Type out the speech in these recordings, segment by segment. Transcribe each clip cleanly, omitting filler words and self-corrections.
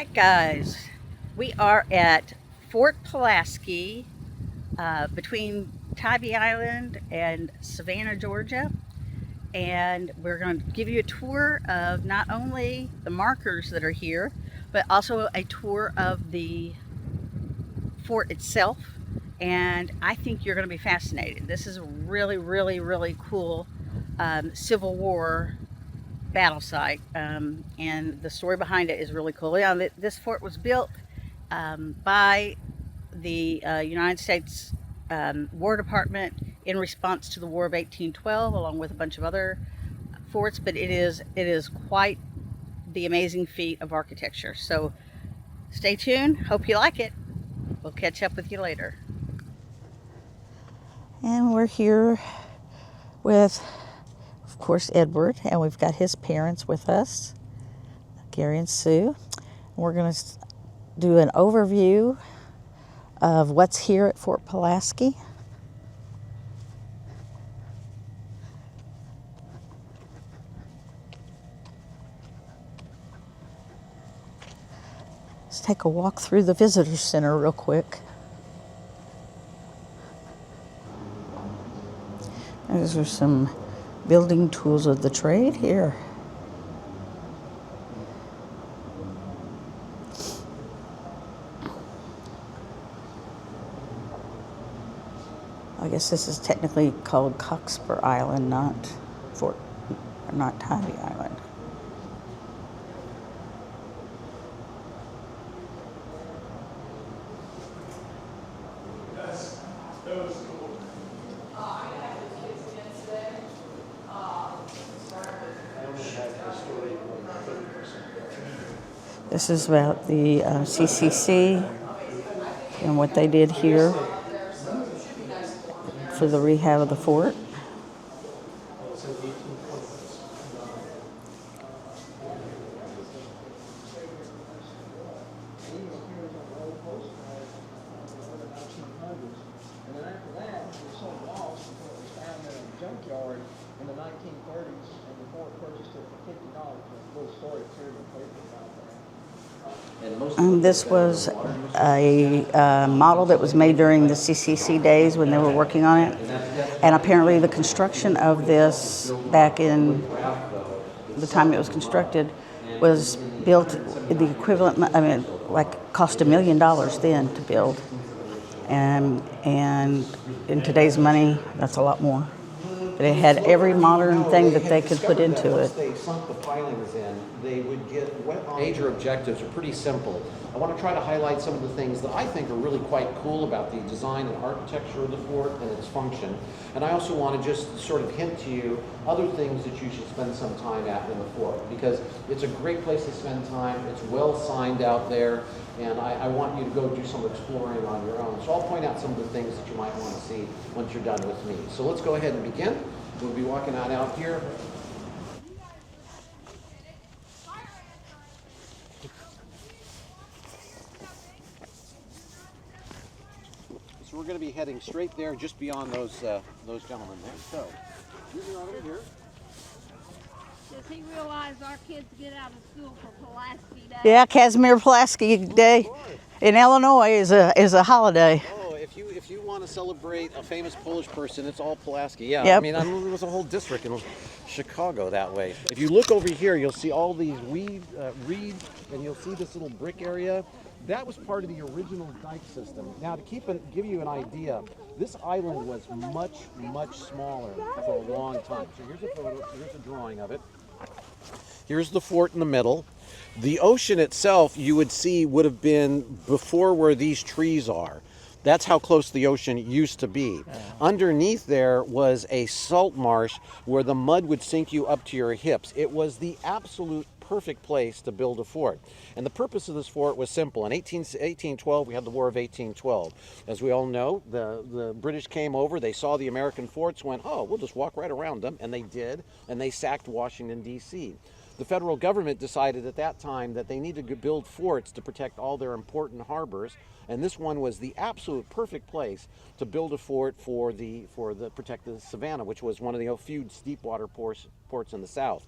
right, guys, we are at Fort Pulaski between Tybee Island and Savannah, Georgia. And we're going to give you a tour of not only the markers that are here, but also a tour of the fort itself. And I think you're going to be fascinated. This is a really, really, really cool Civil War battle site, and the story behind it is really cool. Yeah, this fort was built by the United States War Department in response to the War of 1812, along with a bunch of other forts. But it is quite the amazing feat of architecture. So stay tuned. Hope you like it. We'll catch up with you later. And we're here with, of course, Edward, and we've got his parents with us, Gary and Sue. We're going to do an overview of what's here at Fort Pulaski. Let's take a walk through the visitor center real quick. These are some building tools of the trade here. I guess this is technically called Cockspur Island, not Tybee Island. This is about the CCC and what they did here for the rehab of the fort. Junkyard in the 1930s, and the fort purchased it for $50. A little story here in the paper about that. This was a model that was made during the CCC days when they were working on it. And apparently the construction of this back in the time it was constructed was built the equivalent, cost $1 million then to build. And in today's money, that's a lot more. But it had every modern thing that they could put into it. Once they sunk the pilings in, they would get wet. Major objectives are pretty simple. I want to try to highlight some of the things that I think are really quite cool about the design and architecture of the fort and its function. And I also want to just sort of hint to you other things that you should spend some time at in the fort, because it's a great place to spend time. It's well signed out there, and I want you to go do some exploring on your own. So I'll point out some of the things that you might want to see once you're done with me. So let's go ahead and begin. We'll be walking on out here. So we're going to be heading straight there, just beyond those gentlemen there. So, moving on over here. Does he realize our kids get out of school for Pulaski Day? Yeah, Casimir Pulaski Day in Illinois is a holiday. Oh, if you want to celebrate a famous Polish person, it's all Pulaski. Yeah, Yep. I mean, there was a whole district in Chicago that way. If you look over here, you'll see all these reeds, and you'll see this little brick area. That was part of the original dike system. Now, to give you an idea, this island was much, much smaller for a long time. So here's a photo. Here's a drawing of it. Here's the fort in the middle. The ocean itself, you would see, would have been before where these trees are. That's how close the ocean used to be. Underneath there was a salt marsh where the mud would sink you up to your hips. It was the absolute perfect place to build a fort. And the purpose of this fort was simple. In 1812, we had the War of 1812. As we all know, the British came over, they saw the American forts, went, oh, we'll just walk right around them, and they did, and they sacked Washington, D.C. The federal government decided at that time that they needed to build forts to protect all their important harbors, and this one was the absolute perfect place to build a fort for the protect the Savannah, which was one of the few deep water ports in the South.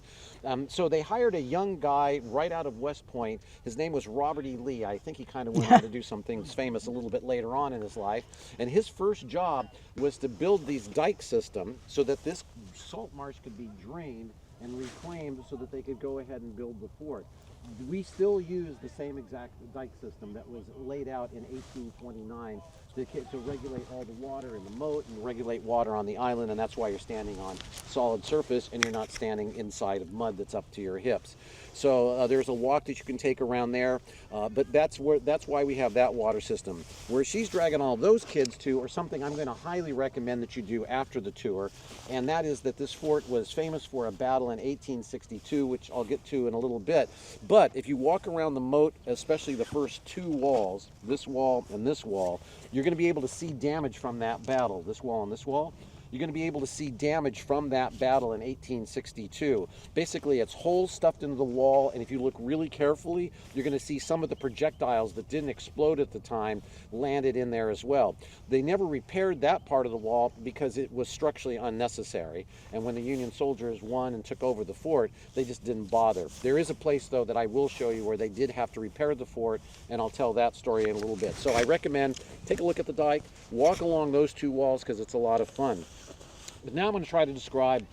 So they hired a young guy right out of West Point. His name was Robert E. Lee. I think he kind of went on to do some things famous a little bit later on in his life. And his first job was to build these dike system so that this salt marsh could be drained and reclaimed so that they could go ahead and build the fort. We still use the same exact dike system that was laid out in 1829 to regulate all the water in the moat and regulate water on the island, and that's why you're standing on solid surface and you're not standing inside of mud that's up to your hips. So there's a walk that you can take around there, but that's why we have that water system. Where she's dragging all those kids to, or something I'm going to highly recommend that you do after the tour, and that is that this fort was famous for a battle in 1862, which I'll get to in a little bit. But if you walk around the moat, especially the first two walls, this wall and this wall, you're going to be able to see damage from that battle, this wall and this wall. You're going to be able to see damage from that battle in 1862. Basically, it's holes stuffed into the wall, and if you look really carefully, you're going to see some of the projectiles that didn't explode at the time landed in there as well. They never repaired that part of the wall because it was structurally unnecessary, and when the Union soldiers won and took over the fort, they just didn't bother. There is a place, though, that I will show you where they did have to repair the fort, and I'll tell that story in a little bit. So I recommend take a look at the dike, walk along those two walls because it's a lot of fun. But now I'm going to try to describe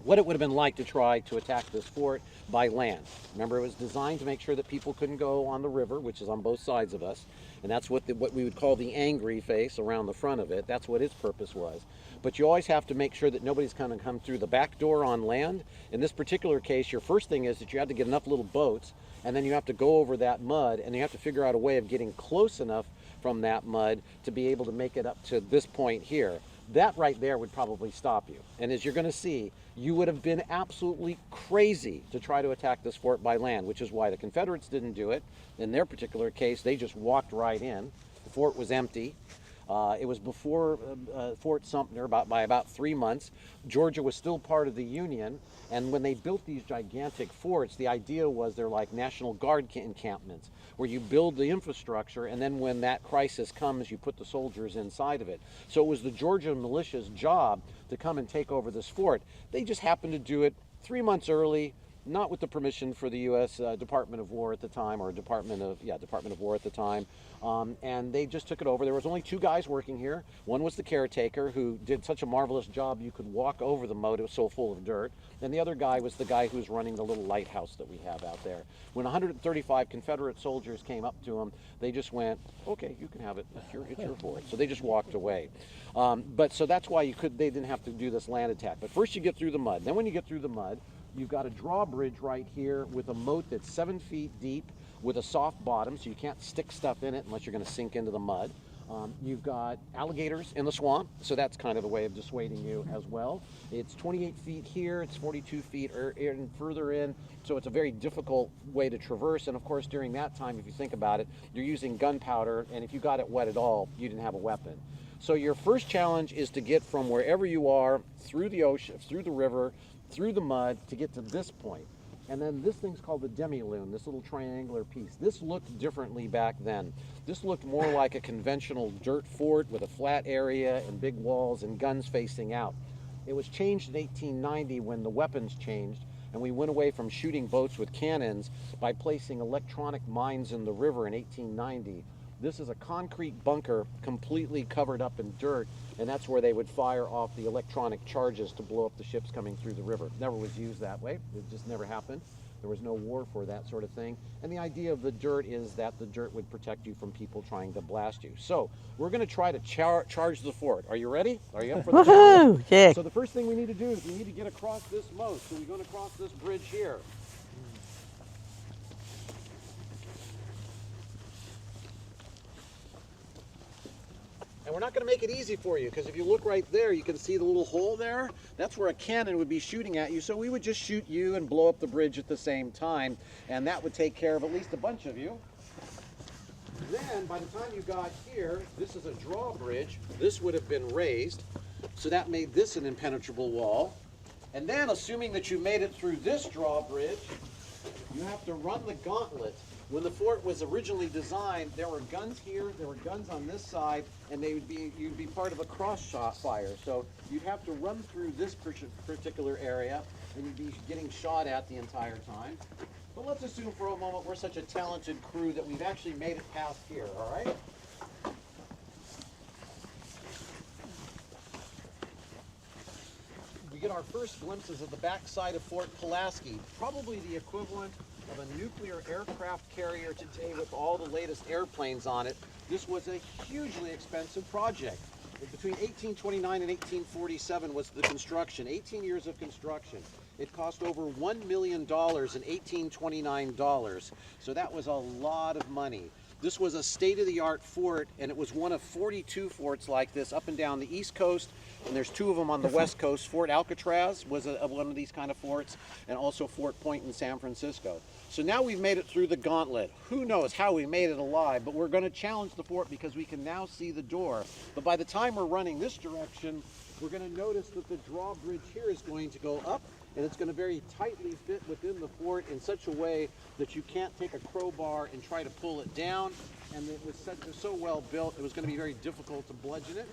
what it would have been like to try to attack this fort by land. Remember, it was designed to make sure that people couldn't go on the river, which is on both sides of us, and that's what we would call the angry face around the front of it. That's what its purpose was. But you always have to make sure that nobody's going to come through the back door on land. In this particular case, your first thing is that you have to get enough little boats, and then you have to go over that mud, and you have to figure out a way of getting close enough from that mud to be able to make it up to this point here. That right there would probably stop you. And as you're going to see, you would have been absolutely crazy to try to attack this fort by land, which is why the Confederates didn't do it. In their particular case, they just walked right in. The fort was empty. It was before Fort Sumter by about 3 months. Georgia was still part of the Union, and when they built these gigantic forts, the idea was they're like National Guard encampments, where you build the infrastructure, and then when that crisis comes, you put the soldiers inside of it. So it was the Georgia militia's job to come and take over this fort. They just happened to do it 3 months early, not with the permission for the U.S. Department of War at the time, or Department of War at the time, and they just took it over. There was only 2 guys working here. One was the caretaker, who did such a marvelous job you could walk over the moat, it was so full of dirt, and the other guy was the guy who's running the little lighthouse that we have out there. When 135 Confederate soldiers came up to him, they just went, okay, you can have it, it's your fort. So they just walked away. But so that's why they didn't have to do this land attack. But first you get through the mud. Then when you get through the mud, you've got a drawbridge right here with a moat that's 7 feet deep with a soft bottom, so you can't stick stuff in it unless you're going to sink into the mud. You've got alligators in the swamp, so that's kind of a way of dissuading you as well. It's 28 feet here, it's 42 feet further in, so it's a very difficult way to traverse. And of course, during that time, if you think about it, you're using gunpowder, and if you got it wet at all, you didn't have a weapon. So your first challenge is to get from wherever you are, through the ocean, through the river, through the mud, to get to this point. And then this thing's called the demi-lune, this little triangular piece. This looked differently back then. This looked more like a conventional dirt fort with a flat area and big walls and guns facing out. It was changed in 1890 when the weapons changed, and we went away from shooting boats with cannons by placing electronic mines in the river in 1890. This is a concrete bunker completely covered up in dirt, and that's where they would fire off the electronic charges to blow up the ships coming through the river. Never was used that way. It just never happened. There was no war for that sort of thing. And the idea of the dirt is that the dirt would protect you from people trying to blast you. So we're going to try to charge the fort. Are you ready? Are you up for the challenge? Yeah. So the first thing we need to do is we need to get across this moat. So we're going to cross this bridge here. And we're not going to make it easy for you, because if you look right there, you can see the little hole there. That's where a cannon would be shooting at you. So we would just shoot you and blow up the bridge at the same time, and that would take care of at least a bunch of you. Then, by the time you got here, this is a drawbridge. This would have been raised, so that made this an impenetrable wall. And then, assuming that you made it through this drawbridge, you have to run the gauntlet. When the fort was originally designed, there were guns here, there were guns on this side, and you'd be part of a cross-shot fire. So you'd have to run through this particular area, and you'd be getting shot at the entire time. But let's assume for a moment we're such a talented crew that we've actually made it past here, all right? We get our first glimpses of the backside of Fort Pulaski, probably the equivalent of a nuclear aircraft carrier today with all the latest airplanes on it. This was a hugely expensive project. Between 1829 and 1847 was the construction, 18 years of construction. It cost over $1 million in 1829 dollars. So that was a lot of money. This was a state-of-the-art fort, and it was one of 42 forts like this up and down the East Coast, and there's 2 of them on the West Coast. Fort Alcatraz was one of these kind of forts, and also Fort Point in San Francisco. So now we've made it through the gauntlet. Who knows how we made it alive, but we're going to challenge the fort because we can now see the door. But by the time we're running this direction, we're going to notice that the drawbridge here is going to go up, and it's going to very tightly fit within the fort in such a way that you can't take a crowbar and try to pull it down. And it was so well built, it was going to be very difficult to bludgeon it.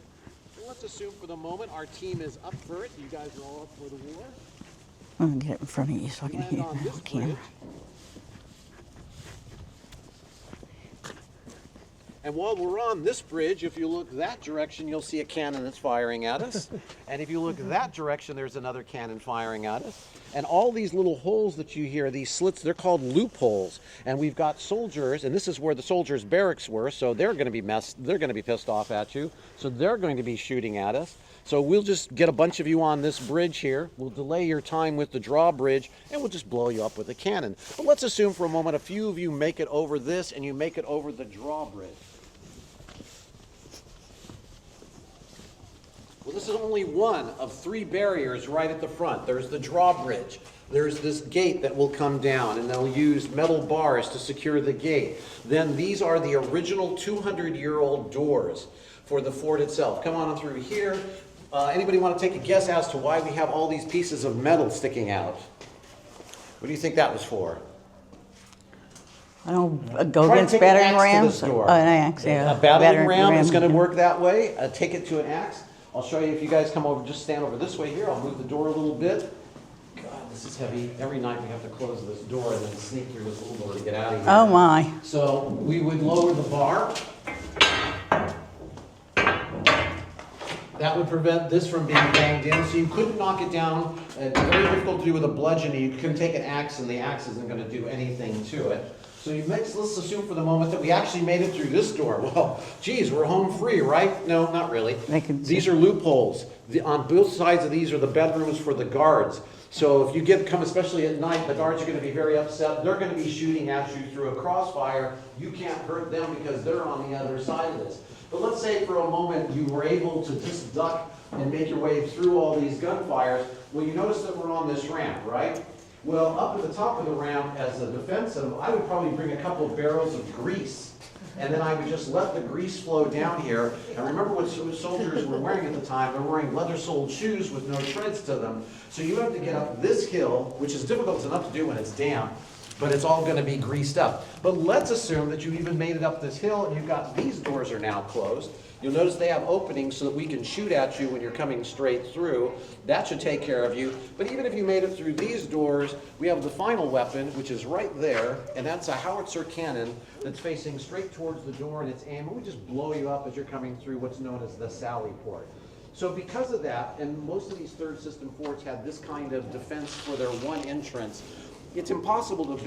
So let's assume for the moment our team is up for it. You guys are all up for the war. I'm going to get in front of you so I can Land hear on this the camera. bridge. And while we're on this bridge, if you look that direction, you'll see a cannon that's firing at us. And if you look that direction, there's another cannon firing at us. And all these little holes that you hear, these slits, they're called loopholes. And we've got soldiers, and this is where the soldiers' barracks were, so they're going to be pissed off at you. So they're going to be shooting at us. So we'll just get a bunch of you on this bridge here. We'll delay your time with the drawbridge, and we'll just blow you up with a cannon. But let's assume for a moment a few of you make it over this, and you make it over the drawbridge. Well, this is only one of 3 barriers right at the front. There's the drawbridge. There's this gate that will come down, and they'll use metal bars to secure the gate. Then these are the original 200-year-old doors for the fort itself. Come on through here. Anybody want to take a guess as to why we have all these pieces of metal sticking out? What do you think that was for? I don't go Try to against take an battering axe to rams. this door. An axe, yeah. A battering ram is ram. going to work that way. Take it to an axe. I'll show you if you guys come over, just stand over this way here. I'll move the door a little bit. God, this is heavy. Every night we have to close this door and then sneak through this little door to get out of here. Oh my. So we would lower the bar. That would prevent this from being banged in, so you couldn't knock it down. It's very difficult to do with a bludgeon. You couldn't take an axe, and the axe isn't going to do anything to it. So let's assume for the moment that we actually made it through this door. Well, geez, we're home free, right? No, not really. These are loopholes. On both sides of these are the bedrooms for the guards. So if you come, especially at night, the guards are going to be very upset. They're going to be shooting at you through a crossfire. You can't hurt them because they're on the other side of this. But let's say for a moment you were able to just duck and make your way through all these gunfires. Well, you notice that we're on this ramp, right? Well, up at the top of the ramp, as a defensive, I would probably bring a couple of barrels of grease. And then I would just let the grease flow down here. And remember what soldiers were wearing at the time. They're wearing leather-soled shoes with no treads to them. So you have to get up this hill, which is difficult enough to do when it's damp, but it's all going to be greased up. But let's assume that you even made it up this hill, and you've got these doors are now closed. You'll notice they have openings so that we can shoot at you when you're coming straight through. That should take care of you. But even if you made it through these doors, we have the final weapon, which is right there, and that's a howitzer cannon that's facing straight towards the door, and it's aimed. We just blow you up as you're coming through what's known as the sally port. So because of that, and most of these third system forts had this kind of defense for their one entrance, it's impossible to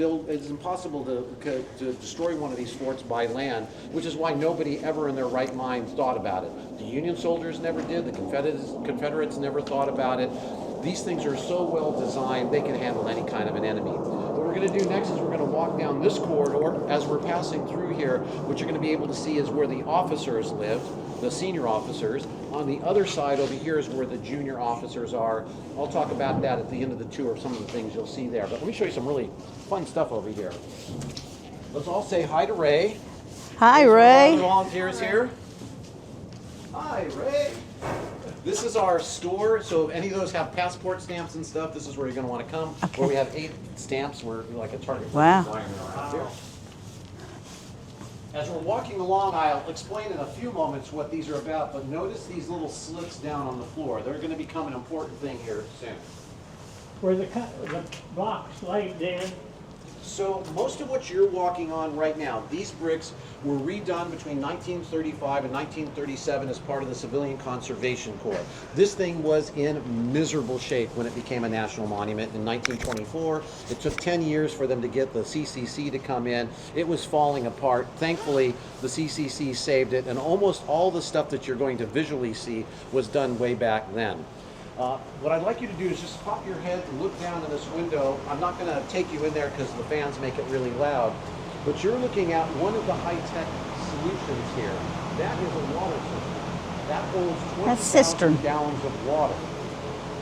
destroy one of these forts by land, which is why nobody ever in their right mind thought about it. The Union soldiers never did, the Confederates never thought about it. These things are so well designed, they can handle any kind of an enemy. What we're going to do next is we're going to walk down this corridor as we're passing through here. What you're going to be able to see is where the officers lived, the senior officers. On the other side over here is where the junior officers are. I'll talk about that at the end of the tour, some of the things you'll see there. But let me show you some really fun stuff over here. Let's all say hi to Ray. Hi, There's Ray. some volunteers here. Hi, Ray. This is our store, so if any of those have passport stamps and stuff, this is where you're going to want to come. Okay. Where we have 8 stamps, we're like a Target. Wow. Designer around here. As we're walking along, I'll explain in a few moments what these are about, but notice these little slits down on the floor. They're going to become an important thing here soon. Were the blocks laid in? So most of what you're walking on right now, these bricks were redone between 1935 and 1937 as part of the Civilian Conservation Corps. This thing was in miserable shape when it became a national monument in 1924. It took 10 years for them to get the CCC to come in. It was falling apart. Thankfully, the CCC saved it, and almost all the stuff that you're going to visually see was done way back then. What I'd like you to do is just pop your head and look down in this window. I'm not going to take you in there because the fans make it really loud, but you're looking at one of the high-tech solutions here. That is a water system. That holds 20,000 gallons of water.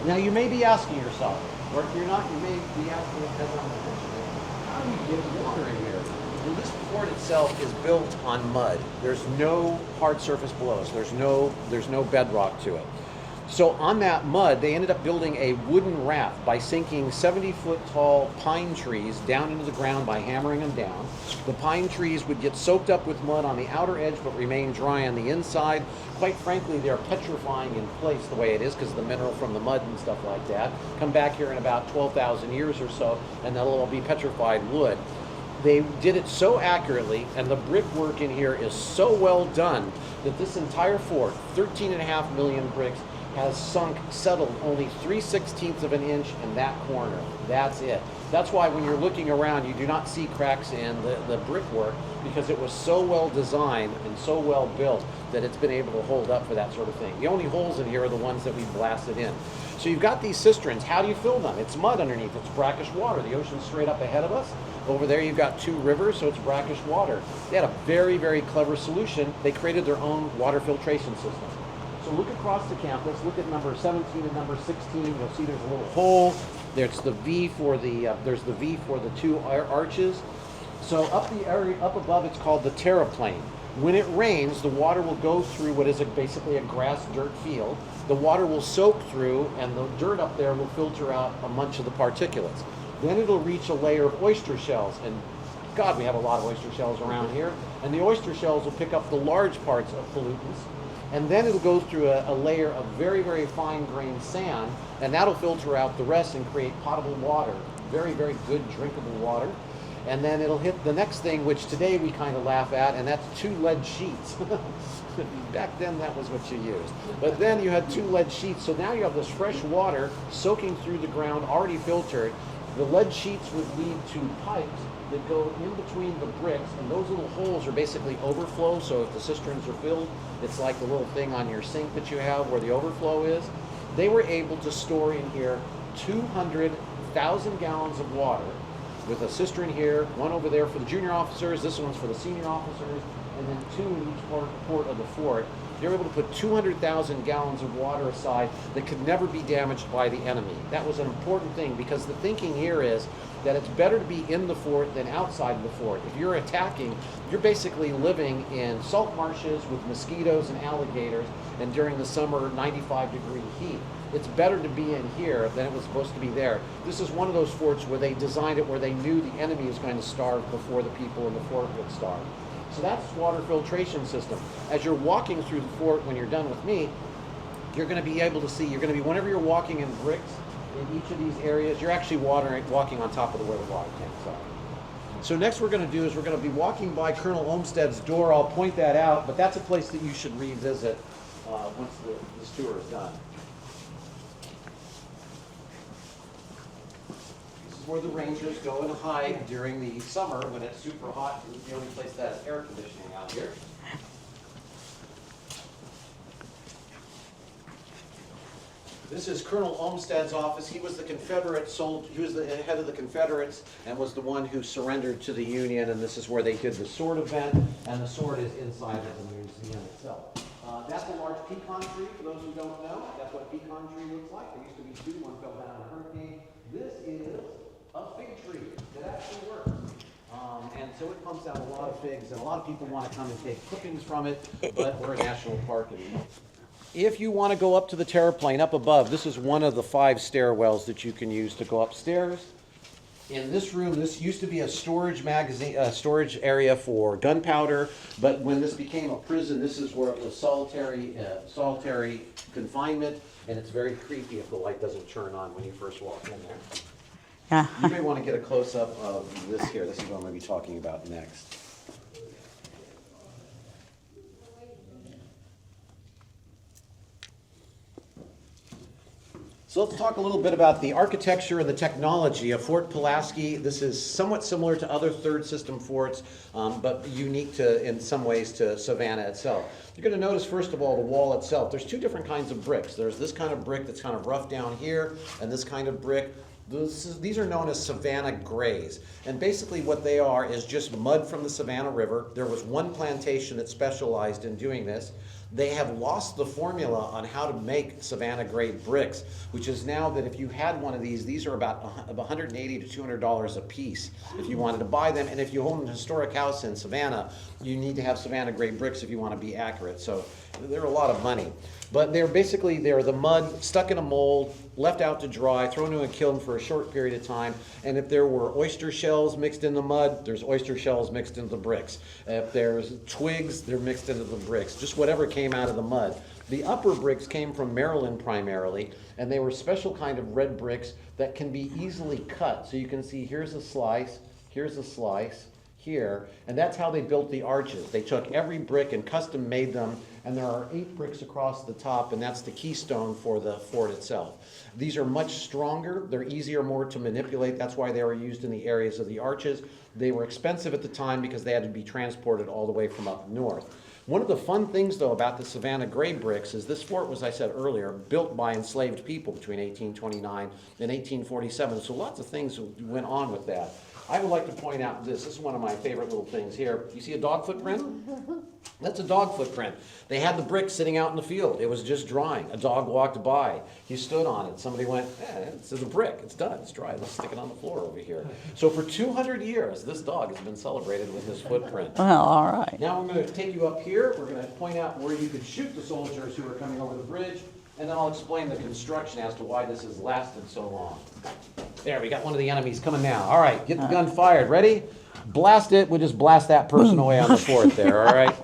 Now you may be asking yourself, or if you're not, you may be asking as I'm mentioning, how do you get water in here? Well, this fort itself is built on mud. There's no hard surface below us. There's no bedrock to it. So on that mud, they ended up building a wooden raft by sinking 70-foot tall pine trees down into the ground by hammering them down. The pine trees would get soaked up with mud on the outer edge but remain dry on the inside. Quite frankly, they're petrifying in place the way it is because of the mineral from the mud and stuff like that. Come back here in about 12,000 years or so, and that'll all be petrified wood. They did it so accurately, and the brickwork in here is so well done that this entire fort, 13.5 million bricks, has settled only 3/16 of an inch in that corner. That's it. That's why when you're looking around, you do not see cracks in the brickwork because it was so well designed and so well built that it's been able to hold up for that sort of thing. The only holes in here are the ones that we blasted in. So you've got these cisterns. How do you fill them? It's mud underneath. It's brackish water. The ocean's straight up ahead of us. Over there you've got 2 rivers, so it's brackish water. They had a very, very clever solution. They created their own water filtration system. So look across the campus, look at number 17 and number 16. You'll see there's a little hole. There's the V for the 2 arches. So up the area up above, it's called the terraplane. When it rains, the water will go through what is basically a grass dirt field. The water will soak through, and the dirt up there will filter out a bunch of the particulates. Then it'll reach a layer of oyster shells, and God, we have a lot of oyster shells around here. And the oyster shells will pick up the large parts of pollutants. And then it'll go through a layer of very, very fine-grained sand, and that'll filter out the rest and create potable water, very, very good drinkable water. And then it'll hit the next thing, which today we kind of laugh at, and that's 2 lead sheets. Back then, that was what you used. But then you had 2 lead sheets, so now you have this fresh water soaking through the ground, already filtered. The lead sheets would lead to pipes that go in between the bricks, and those little holes are basically overflow. So if the cisterns are filled, it's like the little thing on your sink that you have where the overflow is. They were able to store in here 200,000 gallons of water with a cistern here, one over there for the junior officers, this one's for the senior officers, and then 2 in each port of the fort. They were able to put 200,000 gallons of water aside that could never be damaged by the enemy. That was an important thing because the thinking here is that it's better to be in the fort than outside the fort. If you're attacking, you're basically living in salt marshes with mosquitoes and alligators, and during the summer, 95-degree heat. It's better to be in here than it was supposed to be there. This is one of those forts where they designed it where they knew the enemy was going to starve before the people in the fort would starve. So that's water filtration system. As you're walking through the fort, when you're done with me, you're going to be able to see, whenever you're walking in bricks in each of these areas, you're actually walking on top of where the water tanks are. So next we're going to do is we're going to be walking by Colonel Olmsted's door. I'll point that out, but that's a place that you should revisit once this tour is done. This is where the Rangers go and hide during the summer when it's super hot. It's the only place that has air conditioning out here. This is Colonel Olmsted's office. He was the Confederate soldier. He was the head of the Confederates and was the one who surrendered to the Union. And this is where they did the sword event. And the sword is inside of the museum itself. That's a large pecan tree. For those who don't know, that's what a pecan tree looks like. There used to be 2. One fell down in a hurricane. This is a fig tree that actually works. And so it pumps out a lot of figs, and a lot of people want to come and take clippings from it, but we're a national park anymore. If you want to go up to the terraplane up above, this is one of the 5 stairwells that you can use to go upstairs. In this room, this used to be a storage storage area for gunpowder, but when this became a prison, this is where it was solitary confinement, and it's very creepy if the light doesn't turn on when you first walk in there. You may want to get a close-up of this here. This is what I'm going to be talking about next. So let's talk a little bit about the architecture and the technology of Fort Pulaski. This is somewhat similar to other third system forts, but unique in some ways to Savannah itself. You're going to notice, first of all, the wall itself. There's 2 different kinds of bricks. There's this kind of brick that's kind of rough down here, and this kind of brick. These are known as Savannah Grays. And basically what they are is just mud from the Savannah River. There was one plantation that specialized in doing this. They have lost the formula on how to make Savannah Gray bricks, which is now that if you had one of these are about $180 to $200 a piece if you wanted to buy them. And if you own a historic house in Savannah, you need to have Savannah Gray bricks if you want to be accurate. So they're a lot of money. But they're the mud stuck in a mold, left out to dry, thrown into a kiln for a short period of time. And if there were oyster shells mixed in the mud, there's oyster shells mixed into the bricks. If there's twigs, they're mixed into the bricks. Just whatever came out of the mud. The upper bricks came from Maryland primarily, and they were special kind of red bricks that can be easily cut. So you can see here's a slice, here, and that's how they built the arches. They took every brick and custom made them, and there are 8 bricks across the top, and that's the keystone for the fort itself. These are much stronger, they're easier more to manipulate, that's why they were used in the areas of the arches. They were expensive at the time because they had to be transported all the way from up north. One of the fun things, though, about the Savannah Gray bricks is this fort was, I said earlier, built by enslaved people between 1829 and 1847, so lots of things went on with that. I would like to point out this. This is one of my favorite little things here. You see a dog footprint? That's a dog footprint. They had the brick sitting out in the field. It was just drying. A dog walked by. He stood on it. Somebody went, it's a brick. It's done. It's dry. Let's stick it on the floor over here. So for 200 years, this dog has been celebrated with his footprint. Well, all right. Now I'm going to take you up here. We're going to point out where you could shoot the soldiers who are coming over the bridge. And then I'll explain the construction as to why this has lasted so long. There, we got one of the enemies coming now. All right, get the gun fired. Ready? Blast it. We'll just blast that person away on the fort there, all right?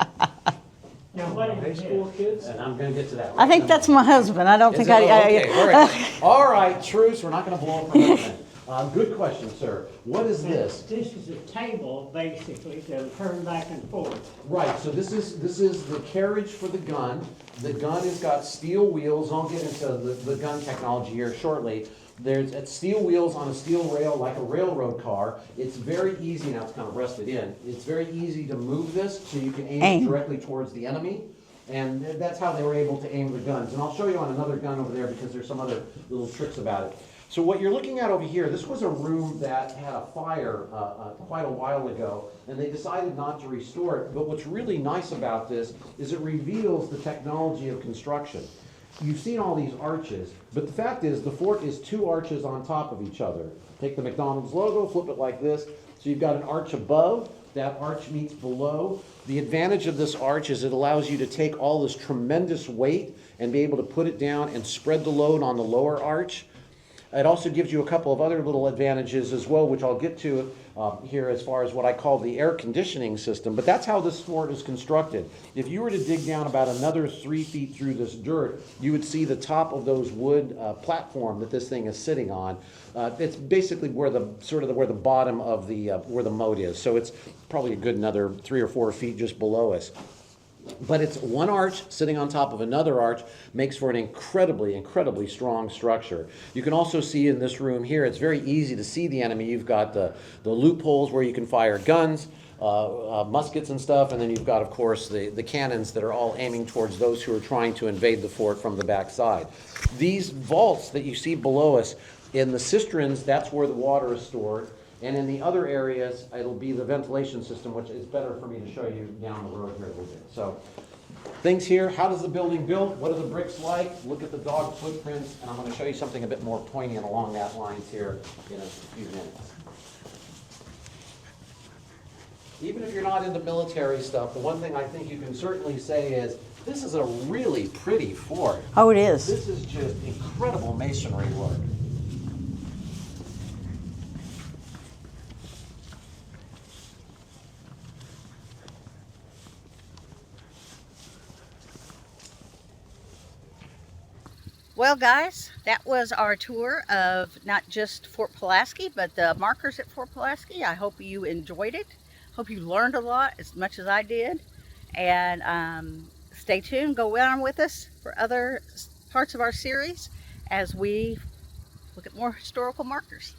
Now, what is High school this? kids? And I'm going to get to that. I think that's my husband. I don't Is think it? I. Oh, okay, all right. All right, truce. We're not going to blow up her husband. Good question, sir. What is this? This is a table, basically, to turn back and forth. Right, so this is the carriage for the gun. The gun has got steel wheels. I'll get into the gun technology here shortly. It's steel wheels on a steel rail like a railroad car. It's very easy, now it's kind of rusted in. It's very easy to move this so you can aim it directly towards the enemy. And that's how they were able to aim the guns. And I'll show you on another gun over there because there's some other little tricks about it. So what you're looking at over here, this was a room that had a fire quite a while ago, and they decided not to restore it. But what's really nice about this is it reveals the technology of construction. You've seen all these arches, but the fact is the fort is 2 arches on top of each other. Take the McDonald's logo, flip it like this. So you've got an arch above, that arch meets below. The advantage of this arch is it allows you to take all this tremendous weight and be able to put it down and spread the load on the lower arch. It also gives you a couple of other little advantages as well, which I'll get to here as far as what I call the air conditioning system. But that's how this fort is constructed. If you were to dig down about another 3 feet through this dirt, you would see the top of those wood platform that this thing is sitting on. It's basically where the bottom of the where the moat is. So it's probably a good another 3 or 4 feet just below us. But it's one arch sitting on top of another arch makes for an incredibly, incredibly strong structure. You can also see in this room here, it's very easy to see the enemy. You've got the loopholes where you can fire guns, muskets and stuff, and then you've got, of course, the cannons that are all aiming towards those who are trying to invade the fort from the backside. These vaults that you see below us, in the cisterns, that's where the water is stored. And in the other areas, it'll be the ventilation system, which is better for me to show you down the road here a little bit. So things here, how does the building built? What are the bricks like? Look at the dog footprints, and I'm going to show you something a bit more poignant along that lines here in a few minutes. Even if you're not into military stuff, the one thing I think you can certainly say is this is a really pretty fort. Oh, it is. This is just incredible masonry work. Well, guys, that was our tour of not just Fort Pulaski, but the markers at Fort Pulaski. I hope you enjoyed it. Hope you learned a lot as much as I did. And stay tuned. Go on with us for other parts of our series as we look at more historical markers.